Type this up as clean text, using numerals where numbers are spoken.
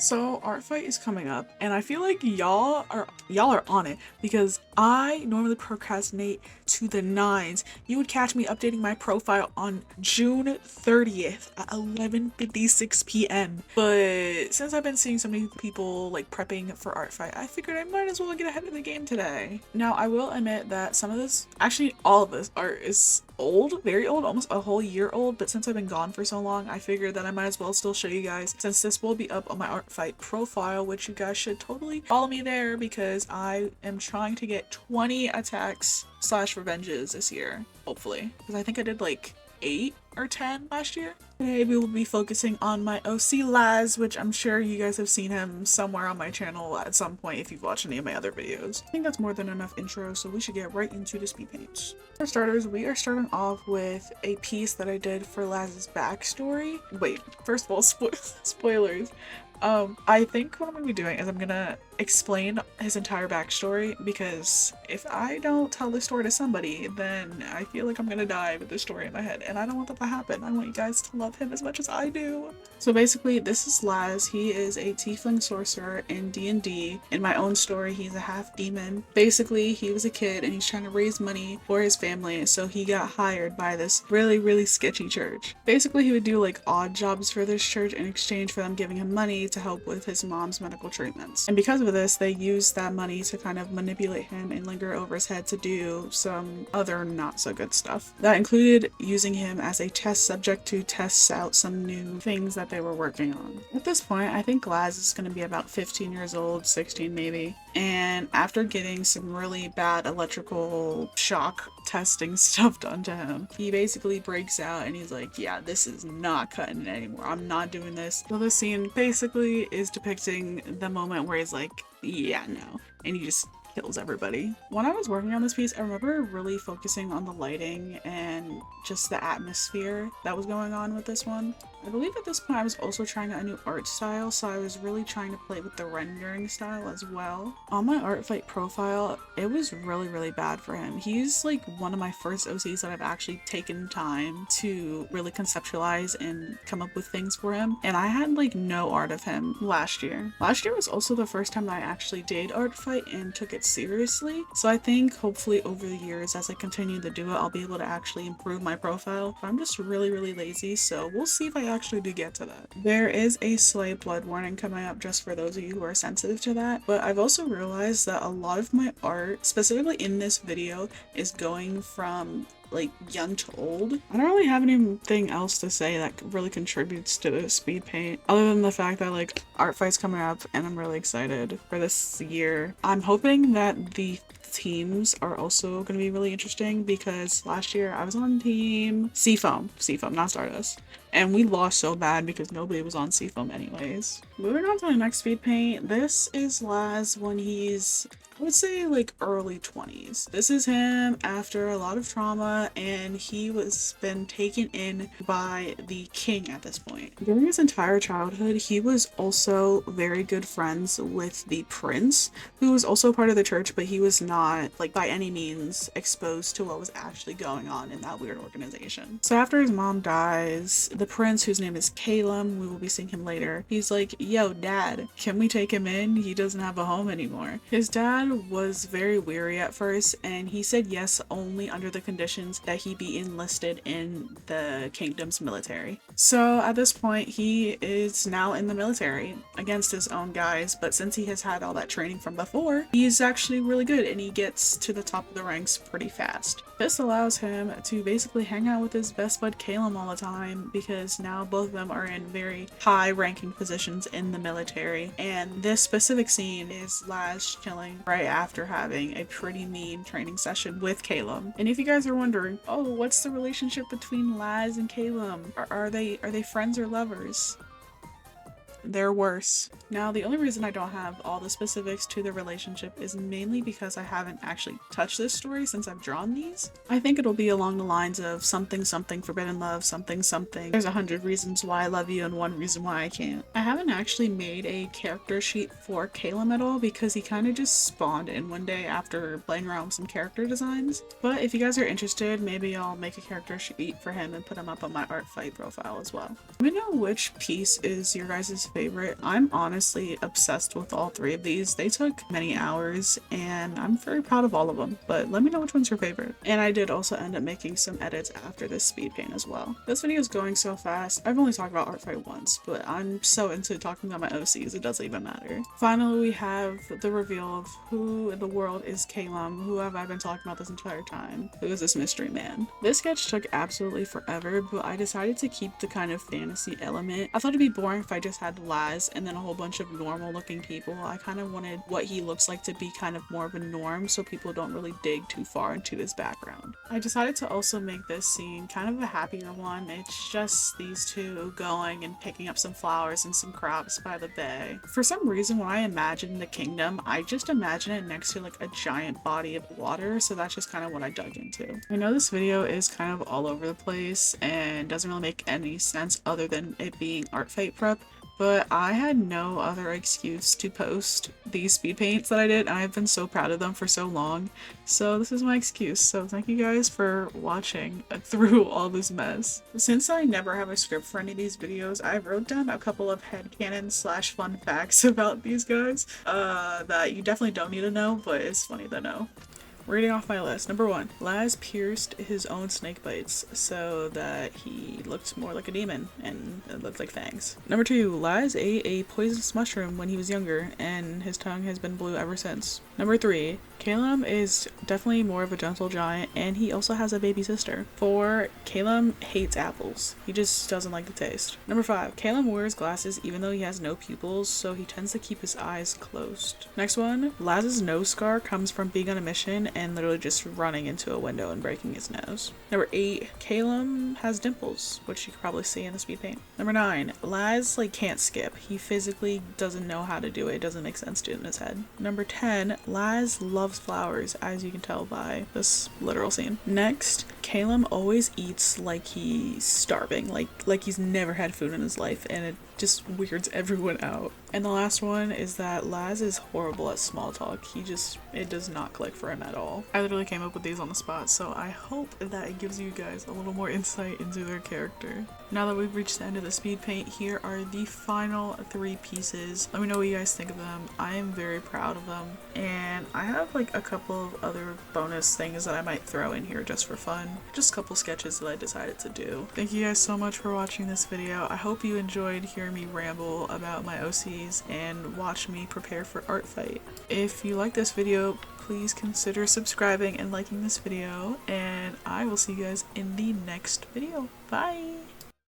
So Art Fight is coming up and I feel like y'all are on it because I normally procrastinate to the nines. You would catch me updating my profile on June 30th at 11:56 p.m. But since I've been seeing so many people like prepping for Art Fight, I figured I might as well get ahead of the game today. Now I will admit that some of this, actually all of this art is old, very old, almost a whole year old, but since I've been gone for so long, I figured that I might as well still show you guys since this will be up on my Art Fight profile, which you guys should totally follow me there because I am trying to get 20 attacks slash revenges this year, hopefully, because I think I did like 8 or 10 last year. Today we will be focusing on my OC Laz, which I'm sure you guys have seen him somewhere on my channel at some point if you've watched any of my other videos. I think that's more than enough intro, so we should get right into the speed paints. For starters, we are starting off with a piece that I did for Laz's backstory. Wait, first of all, spoilers. I think what I'm gonna be doing is I'm gonna explain his entire backstory, because if I don't tell this story to somebody, then I feel like I'm gonna die with this story in my head, and I don't want that to happen. I want you guys to love him as much as I do. So basically, this is Laz. He is a tiefling sorcerer in D&D. In my own story, he's a half demon. Basically, he was a kid and he's trying to raise money for his family, so he got hired by this really sketchy church. Basically, he would do like odd jobs for this church in exchange for them giving him money to help with his mom's medical treatments. And because of this, they used that money to kind of manipulate him and linger over his head to do some other not so good stuff. That included using him as a test subject to test out some new things that they were working on. At this point, I think Laz is going to be about 15 years old, 16 maybe. And after getting some really bad electrical shock testing stuff done to him, he basically breaks out and he's like, yeah, this is not cutting it anymore. I'm not doing this. So this scene basically is depicting the moment where he's like, yeah, no. And he just kills everybody. When I was working on this piece, I remember really focusing on the lighting and just the atmosphere that was going on with this one. I believe at this point I was also trying out a new art style, so I was really trying to play with the rendering style as well. On my Art Fight profile, it was really bad for him. He's like one of my first OCs that I've actually taken time to really conceptualize and come up with things for him, and I had like no art of him last year. Last year was also the first time that I actually did Art Fight and took it seriously, so I think hopefully over the years as I continue to do it, I'll be able to actually improve my profile, but I'm just really lazy, so we'll see if I actually do get to that. There is a slight blood warning coming up just for those of you who are sensitive to that, but I've also realized that a lot of my art, specifically in this video, is going from like young to old. I don't really have anything else to say that really contributes to the speed paint other than the fact that like Art Fight's coming up and I'm really excited for this year. I'm hoping that the teams are also going to be really interesting, because last year I was on team Seafoam, not Stardust, and we lost so bad because nobody was on Seafoam anyways. Moving on to the next speed paint, this is Laz when he's, I would say, like early 20s. This is him after a lot of trauma, and he was been taken in by the king at this point. During his entire childhood, he was also very good friends with the prince, who was also part of the church, but he was not like by any means exposed to what was actually going on in that weird organization. So after his mom dies, the prince, whose name is Calum, we will be seeing him later, he's like, yo dad, can we take him in? He doesn't have a home anymore. His dad was very weary at first, and he said yes only under the conditions that he be enlisted in the kingdom's military. So at this point, he is now in the military against his own guys, but since he has had all that training from before, he's actually really good and he gets to the top of the ranks pretty fast. This allows him to basically hang out with his best bud Calum all the time, because now both of them are in very high ranking positions in the military, and this specific scene is Laz chilling right after having a pretty mean training session with Calum. And if you guys are wondering, oh, what's the relationship between Laz and Calum? Are they friends or lovers? They're worse. Now, the only reason I don't have all the specifics to the relationship is mainly because I haven't actually touched this story since I've drawn these. I think it'll be along the lines of something forbidden love, something. There's 100 reasons why I love you and 1 reason why I can't. I haven't actually made a character sheet for Calum at all because he kind of just spawned in one day after playing around with some character designs. But if you guys are interested, maybe I'll make a character sheet for him and put him up on my Art Fight profile as well. Let me know which piece is your guys' favorite. I'm honestly obsessed with all three of these. They took many hours and I'm very proud of all of them, but let me know which one's your favorite. And I did also end up making some edits after this speed paint as well. This video is going so fast. I've only talked about ARTFIGHT once, but I'm so into talking about my OCs, it doesn't even matter. Finally, we have the reveal of who in the world is Calum. Who have I been talking about this entire time? Who is this mystery man? This sketch took absolutely forever, but I decided to keep the kind of fantasy element. I thought it'd be boring if I just had Laz and then a whole bunch of normal looking people. I kind of wanted what he looks like to be kind of more of a norm so people don't really dig too far into his background. I decided to also make this scene kind of a happier one. It's just these two going and picking up some flowers and some crops by the bay. For some reason, when I imagine the kingdom, I just imagine it next to like a giant body of water, so that's just kind of what I dug into. I know this video is kind of all over the place and doesn't really make any sense other than it being ARTFIGHT prep, but I had no other excuse to post these speed paints that I did, and I've been so proud of them for so long, so this is my excuse. So thank you guys for watching through all this mess. Since I never have a script for any of these videos, I wrote down a couple of headcanon / fun facts about these guys that you definitely don't need to know, but it's funny to know. Reading off my list. Number 1, Laz pierced his own snake bites so that he looked more like a demon and it looked like fangs. Number 2, Laz ate a poisonous mushroom when he was younger and his tongue has been blue ever since. Number 3, Calum is definitely more of a gentle giant and he also has a baby sister. 4, Calum hates apples. He just doesn't like the taste. Number 5, Calum wears glasses even though he has no pupils, so he tends to keep his eyes closed. Next one, Laz's nose scar comes from being on a mission and literally just running into a window and breaking his nose. Number 8, Calum has dimples, which you can probably see in the speed paint. Number 9, Laz can't skip. He physically doesn't know how to do it. It doesn't make sense to in his head. Number 10, Laz loves flowers, as you can tell by this literal scene. Next, Calum always eats like he's starving, like he's never had food in his life, and it just weirds everyone out. And the last one is that Laz is horrible at small talk. It does not click for him at all. I literally came up with these on the spot, so I hope that it gives you guys a little more insight into their character. Now that we've reached the end of the speed paint, here are the final 3 pieces. Let me know what you guys think of them. I am very proud of them, and I have like a couple of other bonus things that I might throw in here just for fun. Just a couple sketches that I decided to do. Thank you guys so much for watching this video. I hope you enjoyed hearing me ramble about my OCs and watch me prepare for ARTFIGHT. If you like this video, please consider subscribing and liking this video, and I will see you guys in the next video. Bye!